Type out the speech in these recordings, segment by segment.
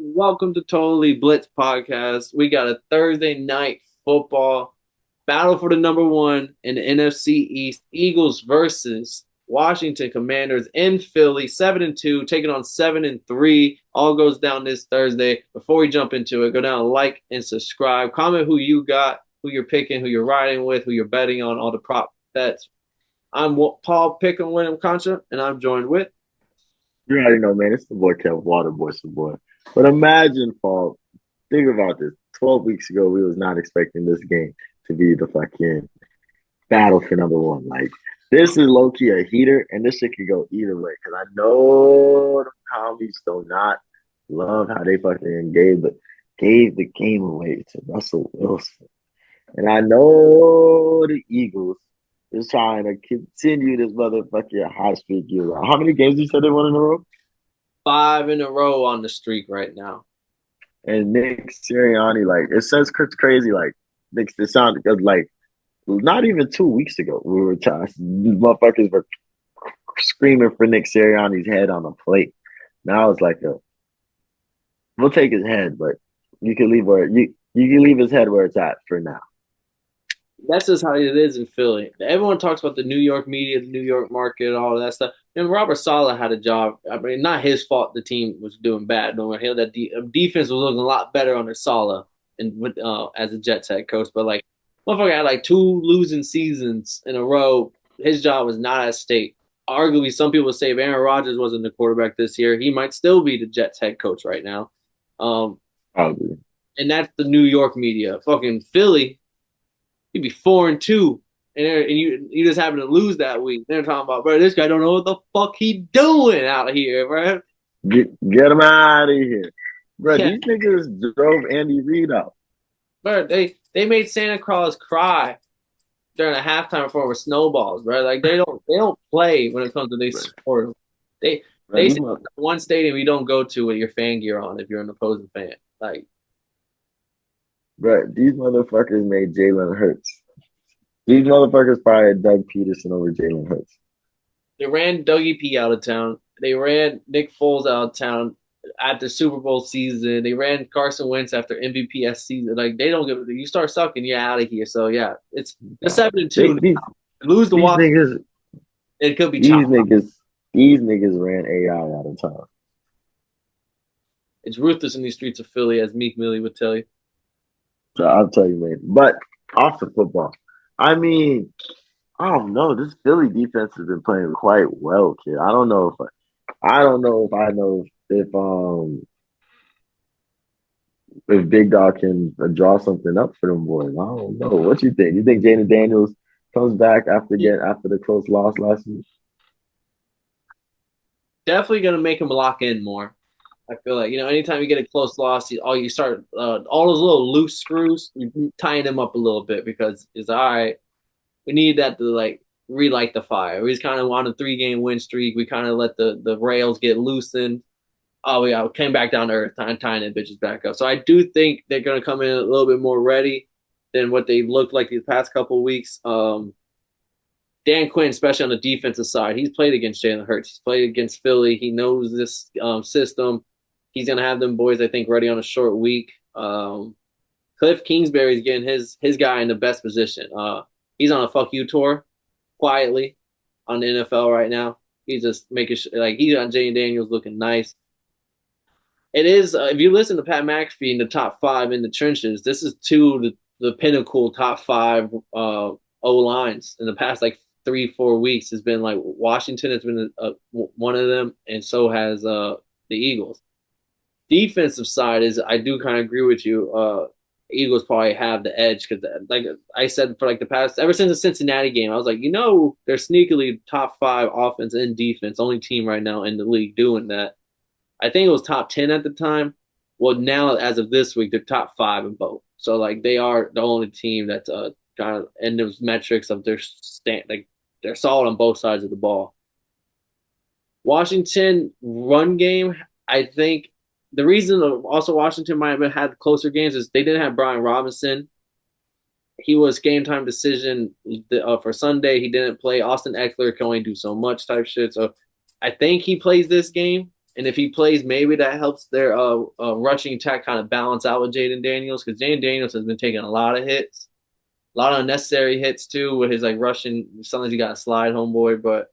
Welcome to Totally Blitz Podcast. We got a Thursday night football battle for the number one in the NFC East. Eagles versus Washington Commanders in Philly, 7-2, taking on 7-3. All goes down this Thursday. Before we jump into it, go down, like, and subscribe. Comment who you got, who you're picking, who you're riding with, who you're betting on, all the prop bets. I'm Paul Pickham William Concha, and I'm joined with You already know, man. It's the boy Kev Waterboy, some boy. But imagine, Paul. Think about this. 12 weeks ago, we was not expecting this game to be the fucking battle for number one. Like this is low key a heater, and this shit could go either way. Because I know the commies do not love how they fucking gave the game away to Russell Wilson, and I know the Eagles is trying to continue this motherfucking hot streak. How many games you said they won in a row? 5 in a row on the streak right now. And Nick Sirianni, like it says crazy, like Nick. It sounded like not even 2 weeks ago we were motherfuckers were screaming for Nick Sirianni's head on the plate. Now it's like we'll take his head, but you can leave where you can leave his head where it's at for now. That's just how it is in Philly. Everyone talks about the New York media, the New York market, all of that stuff. And Robert Saleh had a job. I mean, not his fault. The team was doing bad. No one held that defense was looking a lot better under Saleh and with as a Jets head coach. But like, motherfucker had like 2 losing seasons in a row. His job was not at stake. Arguably, some people say if Aaron Rodgers wasn't the quarterback this year, he might still be the Jets head coach right now. Um, Probably. and that's the New York media. Fucking Philly, you'd be 4-2, and you just happen to lose that week. They're talking about, bro, this guy don't know what the fuck he doing out here, bro. Get him out of here, bro. Yeah, These niggas drove Andy Reid out. bro. They made Santa Claus cry during a halftime performance with snowballs, bro. Like they don't play when it comes to this sport. They Bro, they say one stadium you don't go to with your fan gear on if you're an opposing fan. Like these motherfuckers made Jalen Hurts. These motherfuckers probably had Doug Peterson over Jalen Hurts. they ran Dougie P out of town. They ran Nick Foles out of town after Super Bowl season. They ran Carson Wentz after MVP season. Like they don't give you start sucking, you're out of here. So yeah, it's the Nah, 7-2 these now. Lose the these walk, niggas it could be these chopped. niggas these niggas ran AI out of town. It's ruthless in these streets of Philly, as Meek Millie would tell you. So I'll tell you, man. But off the football, I mean, I don't know. This Philly defense has been playing quite well, kid. I don't know if Big Dog can draw something up for them boys. I don't know. What you think? You think Jaden Daniels comes back after the close loss last week? Definitely gonna make him lock in more. I feel like anytime you get a close loss, you start all those little loose screws, you tying them up a little bit because it's all right. We need that to like relight the fire. We just kind of on a 3 game win streak. We kind of let the rails get loosened. Oh yeah, we came back down to earth, tying the bitches back up. So I do think they're gonna come in a little bit more ready than what they looked like these past couple of weeks. Dan Quinn, especially on the defensive side, he's played against Jalen Hurts. He's played against Philly. He knows this system. He's gonna have them boys, I think, ready on a short week. Cliff Kingsbury's getting his guy in the best position. He's on a fuck you tour quietly on the NFL right now. He's just making sure, like he's on Jay Daniels looking nice. It is if you listen to Pat McAfee in the top five in the trenches, this is the pinnacle top five O lines in the past like 3-4 weeks. Has been like Washington has been one of them, and so has the Eagles. Defensive side is I do kind of agree with you. Eagles probably have the edge because, like I said, for like the past ever since the Cincinnati game, I was like, they're sneakily top five offense and defense, only team right now in the league doing that. I think it was top 10 at the time. Well, now as of this week, they're top five in both. So like they are the only team that's kind of in those metrics of their like they're solid on both sides of the ball. Washington run game, I think the reason also Washington might have had closer games is they didn't have Brian Robinson. He was game time decision for Sunday. He didn't play. Austin Eckler can only do so much type shit. So I think he plays this game. and if he plays, maybe that helps their rushing attack kind of balance out with Jaden Daniels because Jaden Daniels has been taking a lot of hits, a lot of unnecessary hits too with his like rushing. Sometimes he got a slide, homeboy, but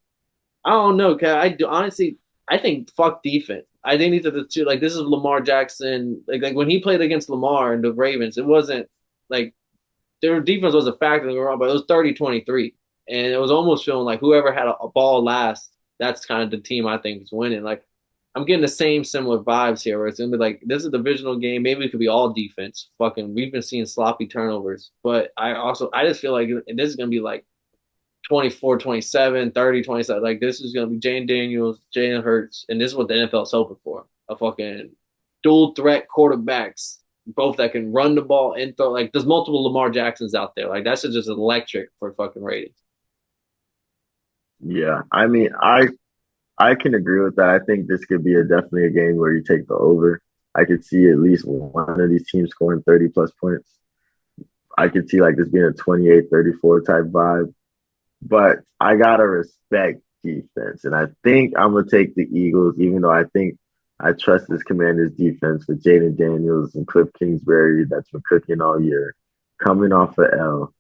I don't know, Cause I do honestly. I think fuck defense. I think these are the two. Like this is Lamar Jackson. Like when he played against Lamar and the Ravens, it wasn't like their defense was a factor, don't get me wrong, but it was 30-23. And it was almost feeling like whoever had a ball last, that's kind of the team I think is winning. Like I'm getting the same similar vibes here where it's gonna be like this is a divisional game. Maybe it could be all defense. Fucking we've been seeing sloppy turnovers. But I just feel like this is gonna be like 24-27, 30-27. Like this is gonna be Jane Daniels, Jalen Hurts, and this is what the NFL is hoping for. A fucking dual threat quarterbacks, both that can run the ball and throw. Like there's multiple Lamar Jacksons out there. Like that's just electric for fucking ratings. Yeah, I mean, I can agree with that. I think this could be definitely a game where you take the over. I could see at least one of these teams scoring 30 plus points. I could see like this being a 28-34 type vibe. But I gotta respect defense. And I think I'm gonna take the Eagles, even though I think I trust this commander's defense with Jaden Daniels and Cliff Kingsbury that's been cooking all year, coming off of L.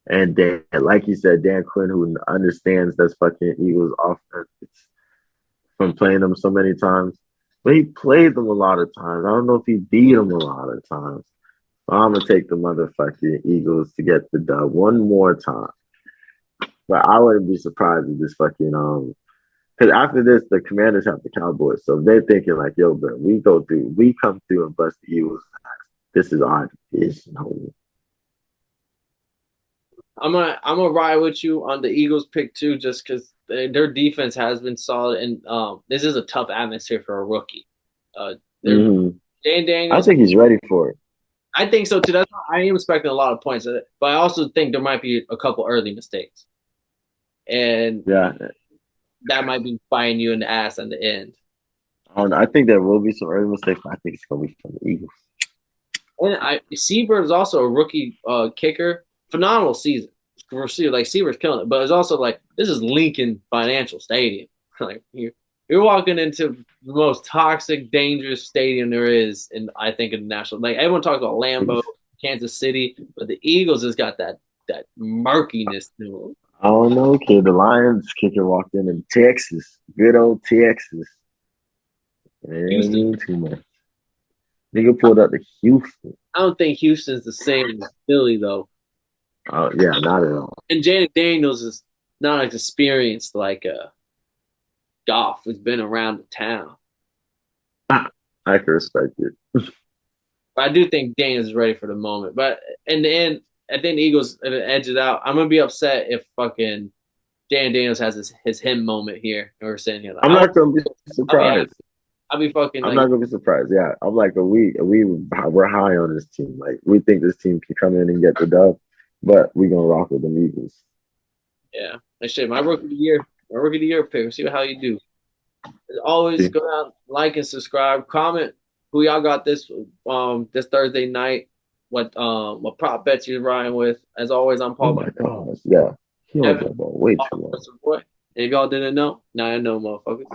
And Dan, like you said, Dan Quinn, who understands that's fucking Eagles offense from playing them so many times. But he played them a lot of times. I don't know if he beat them a lot of times. I'm gonna take the motherfucking Eagles to get the dub one more time. But I wouldn't be surprised if this fucking because after this the Commanders have the Cowboys, so they're thinking like, yo, bro, we come through and bust the Eagles. This is our division, homie. I'm gonna ride with you on the Eagles pick too, just because their defense has been solid, and this is a tough atmosphere for a rookie. They're Mm-hmm. Dan I Daniels. think he's ready for it. I think so too. That's why I am expecting a lot of points, but I also think there might be a couple early mistakes, and Yeah, that might be biting you in the ass in the end. I don't know. I think there will be some early mistakes, but I think it's gonna be from the Eagles. And Seabird is also a rookie kicker. Phenomenal season. Like Seabird's killing it, but it's also like this is Lincoln Financial Stadium. Like you're walking into the most toxic, dangerous stadium there is, in I think in the national. Like everyone talks about Lambeau, Kansas City, but the Eagles has got that murkiness to them. I don't know, kid. The Lions kicker walked in Texas, good old Texas. It ain't Houston, mean too much. Nigga pulled up to Houston. I don't think Houston's the same as Philly though. Oh yeah, not at all. And Janet Daniels is not as experienced like Goff, who's been around the town. I can respect it. But I do think Daniels is ready for the moment. But in the end, I think the Eagles edge it out. I'm gonna be upset if fucking Dan Daniels has his him moment here, and we're sitting here like I'm not gonna be I'll be surprised. I'll be fucking I'm like not gonna be surprised. Yeah, I'm like, we're high on this team. Like, we think this team can come in and get the dub, but we gonna rock with the Eagles. yeah. Like shit, my rookie of the year pick. We'll see how you do. As always, See? go down, like and subscribe, comment who y'all got this Thursday night. What prop bets you're riding with? As always, I'm Oh Paul. my gosh, yeah, he owns Evan, that ball way too long. boy. And if y'all didn't know, now I know, motherfuckers.